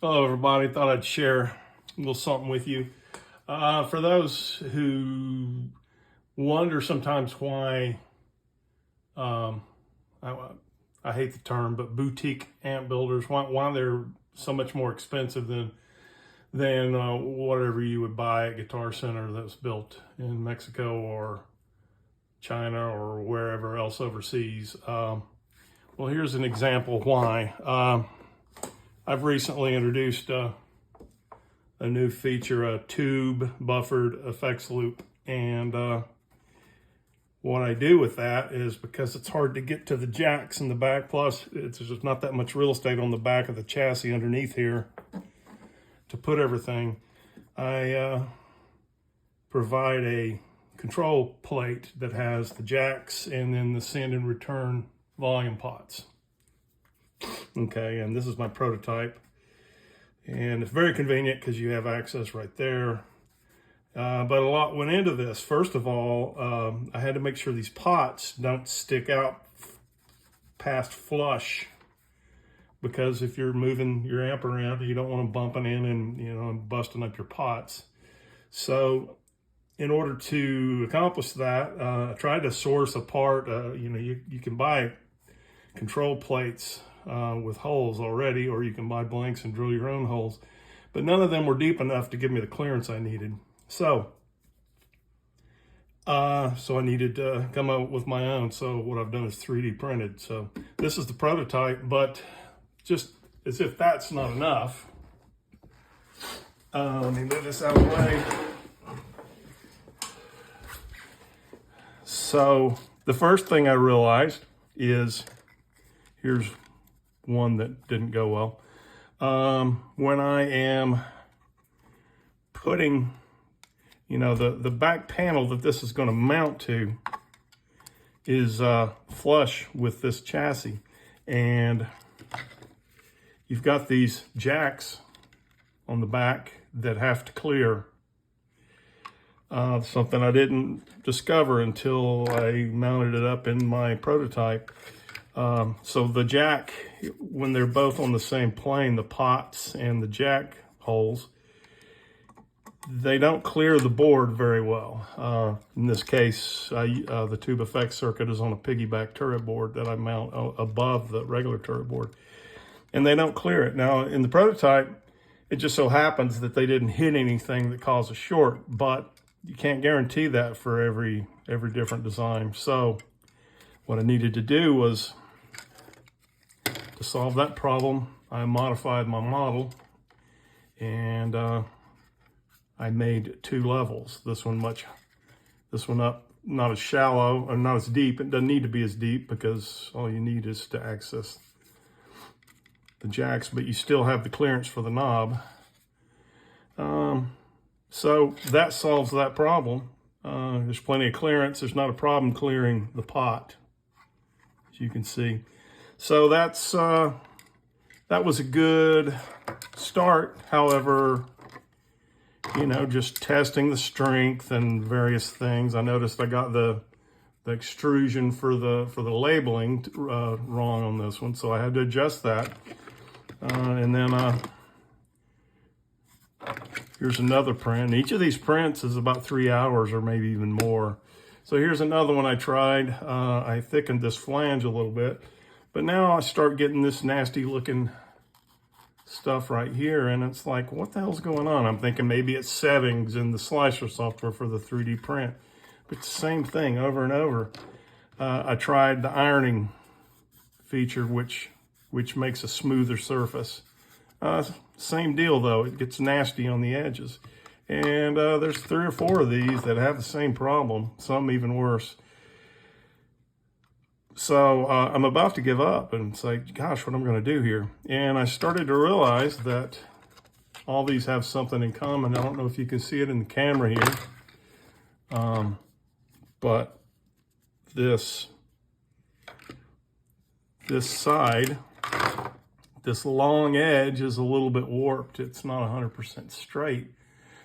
Hello, everybody. Thought I'd share a little something with you. For those who wonder sometimes why, um, I, I hate the term, but boutique amp builders, why they're so much more expensive than whatever you would buy at Guitar Center that's built in Mexico or China or wherever else overseas. Well, here's an example why. I've recently introduced a new feature, a tube buffered effects loop. And what I do with that is, because it's hard to get to the jacks in the back, plus there's just not that much real estate on the back of the chassis underneath here to put everything, I provide a control plate that has the jacks and then the send and return volume pots. Okay, and this is my prototype, and it's very convenient because you have access right there. But a lot went into this. First of all, I had to make sure these pots don't stick out past flush, because if you're moving your amp around, you don't want them bumping in and busting up your pots. So in order to accomplish that, I tried to source a part. You can buy control plates with holes already, or you can buy blanks and drill your own holes, but none of them were deep enough to give me the clearance I needed. So I needed to come up with my own. So what I've done is 3D printed. So this is the prototype, but just as if that's not enough, let me move this out of the way. So the first thing I realized is, here's one that didn't go well. When I am putting, the back panel that this is going to mount to is flush with this chassis, and you've got these jacks on the back that have to clear. Something I didn't discover until I mounted it up in my prototype. So the jack, when they're both on the same plane, the pots and the jack holes, they don't clear the board very well. In this case, the tube effects circuit is on a piggyback turret board that I mount above the regular turret board, and they don't clear it. Now, in the prototype, it just so happens that they didn't hit anything that caused a short, but you can't guarantee that for every different design. So what I needed to do was, to solve that problem, I modified my model, and I made two levels. This one up, not as shallow or not as deep. It doesn't need to be as deep because all you need is to access the jacks, but you still have the clearance for the knob. So that solves that problem. There's plenty of clearance. There's not a problem clearing the pot, as you can see. So that was a good start. However, just testing the strength and various things, I noticed I got the extrusion for the labeling wrong on this one, so I had to adjust that. And then here's another print. Each of these prints is about 3 hours or maybe even more. So here's another one I tried. I thickened this flange a little bit, but now I start getting this nasty looking stuff right here, and it's like, what the hell's going on? I'm thinking maybe it's settings in the slicer software for the 3D print, but it's the same thing over and over. I tried the ironing feature, which makes a smoother surface. Same deal though, it gets nasty on the edges. And there's 3 or 4 of these that have the same problem, some even worse. So I'm about to give up and say, gosh, what am I going to do here? And I started to realize that all these have something in common. I don't know if you can see it in the camera here, but this side, this long edge is a little bit warped. It's not 100% straight.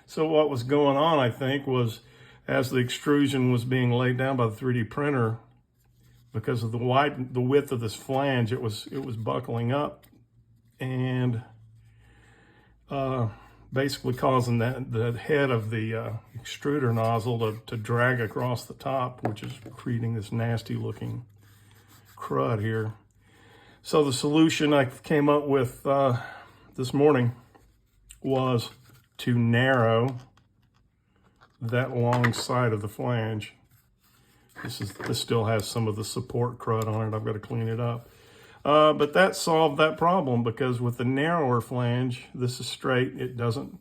So what was going on, I think, was as the extrusion was being laid down by the 3D printer, because of the width of this flange, it was buckling up, and basically causing the head of the extruder nozzle to drag across the top, which is creating this nasty looking crud here. So the solution I came up with this morning was to narrow that long side of the flange. This still has some of the support crud on it. I've got to clean it up. But that solved that problem, because with the narrower flange, this is straight. It doesn't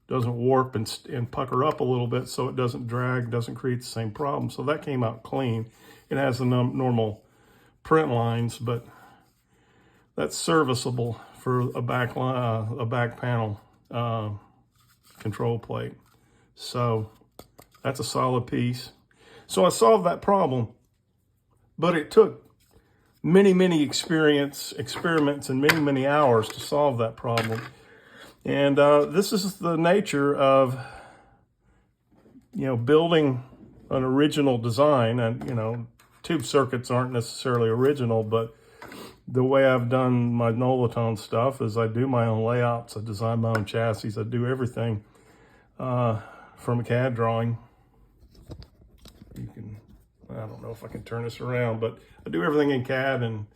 warp and pucker up a little bit, so it doesn't drag, doesn't create the same problem. So that came out clean. It has the normal print lines, but that's serviceable for a back panel control plate. So that's a solid piece. So I solved that problem, but it took many experiments and many hours to solve that problem. And this is the nature of, building an original design. And, tube circuits aren't necessarily original, but the way I've done my Nolatone stuff is I do my own layouts, I design my own chassis, I do everything from a CAD drawing. I don't know if I can turn this around, but I do everything in CAD and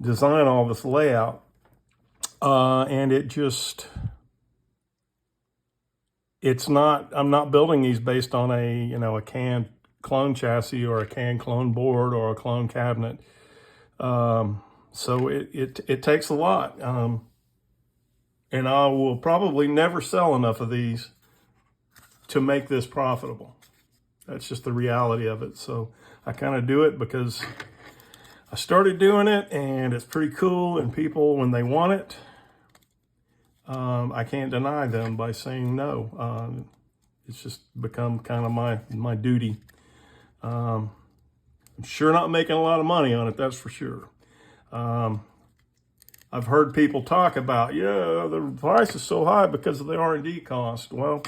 design all this layout. And I'm not building these based on a CAN clone chassis or a CAN clone board or a clone cabinet. So it takes a lot. And I will probably never sell enough of these to make this profitable. That's just the reality of it. So I kind of do it because I started doing it and it's pretty cool, and people, when they want it, I can't deny them by saying no. It's just become kind of my duty. I'm sure not making a lot of money on it, that's for sure. I've heard people talk about, the price is so high because of the R&D cost. Well,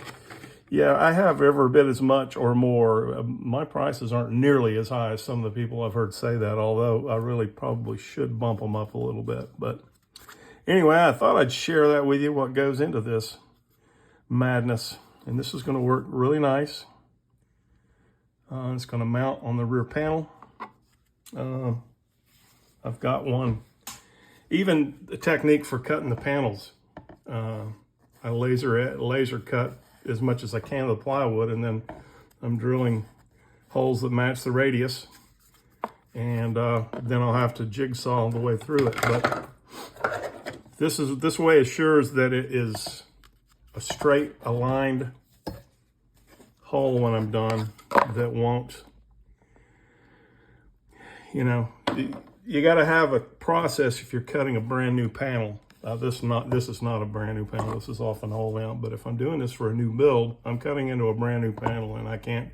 yeah, I have every bit as much or more. My prices aren't nearly as high as some of the people I've heard say that, although I really probably should bump them up a little bit. But anyway, I thought I'd share that with you, what goes into this madness. And this is going to work really nice. It's going to mount on the rear panel. I've got one. Even the technique for cutting the panels. I laser cut as much as I can of the plywood, and then I'm drilling holes that match the radius, and then I'll have to jigsaw the way through it. But this way assures that it is a straight aligned hole when I'm done, that won't, you got to have a process if you're cutting a brand new panel. This is not a brand new panel. This is off an old amp. But if I'm doing this for a new build, I'm cutting into a brand new panel, and I can't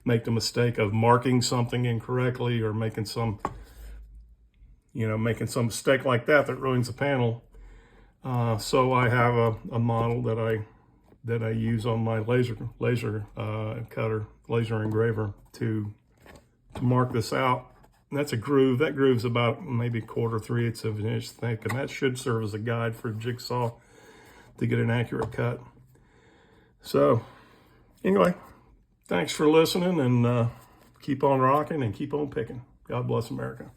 make the mistake of marking something incorrectly or making some mistake like that ruins the panel. So I have a model that I use on my laser cutter, laser engraver to mark this out. And that's a groove. That groove's about maybe 1/4, 3/8 of an inch thick, and that should serve as a guide for a jigsaw to get an accurate cut. So anyway, thanks for listening, and keep on rocking and keep on picking. God bless America.